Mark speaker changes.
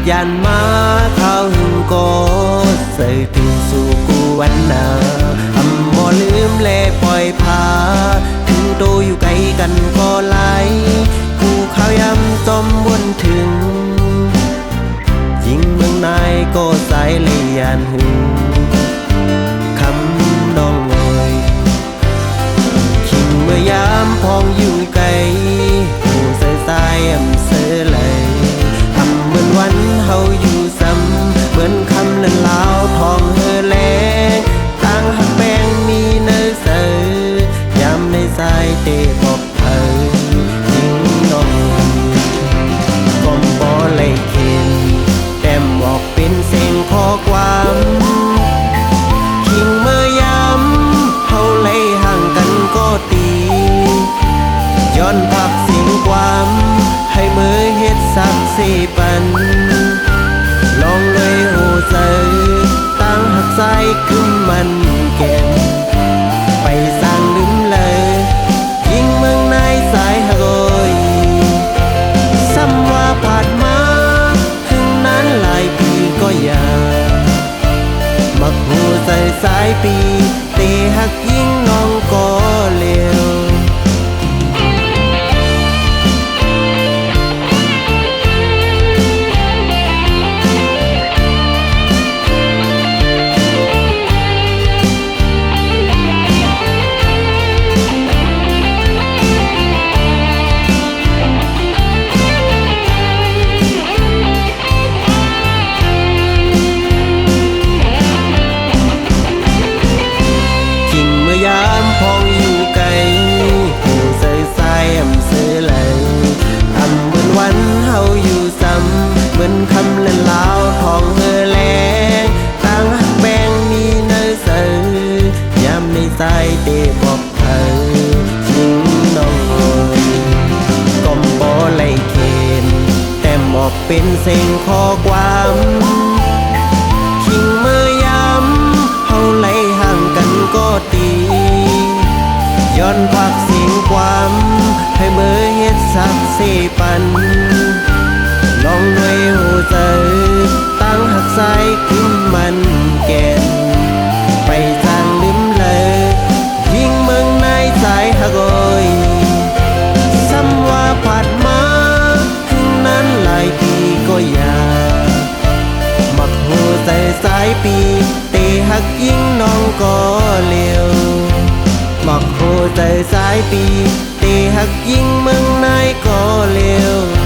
Speaker 1: ยันมาเข้าหึงก็ใส่ถึงสู่กูวันนาอำบ่ลืมแลปล่อยพาถึงโตอยู่ไกลกันก็ไหลกูข้าวยำจอมวนถึงยิงเมืองนายก็สายเลยยันหึงคำน้องเอ่ยคิงเมื่อยามพองอยู่ไกลหูใส่สายอำเสอเลยทำเหมือนวันเฮาอยู่ซ้ำเหมือนคำนั้นลาวทองเฮอแลต่างหักแปงมีเนื้อเสือยามในสายเตะบอกเธอยิงน้องก้มบ่เลยเข็นแต้มบอกเป็นเสียงข้อความคิงเมื่อยามเฮาเลยห่างกันก็ตีย้อนพักเสียงความให้มือเฮ็ดสักสี่ปันลองเลยหูเสือตั้งหักใจขึ้นมันแก่นไปสร้างลืมเลยยิงเมืองในสายหากอยซ้ำว่าผ่านมาถึงนั้นหลายปีก็ยังมักหูใส่สายปีเตะหักยิงน้องก็เลี้ยวยามพองอยู่ไกลหูใส่สายอำเสือเลยทำเหมือนวันเฮาอยู่ซ้ำเหมือนคำเล่นลาวทองเฮอแลต่างหักแบงมีเนื้อเสือยามในสายเตะบอกเธอชิงน้องเอ๋ยก้มบ่ไหลเข็นแต่หมอกเป็นเสียงข้อความคิงเมื่อยามเฮาไหลห่างกันก็ตีย้อนพักเสียงความให้มือเฮ็ดสักสี่ปันลองด้วยหูเสือตั้งหักใจขึ้นมันแก่นไปสร้างลืมเลยยิงเมืองในสายหากอยซ้ำว่าผ่านมาถึงนั้นหลายปีก็อยากมักหูใส่สายปีเตะหักยิงน้องก็เลี้ยวมักโหใจสายปีเตะหักยิงเมืองนายก็เลี้ยว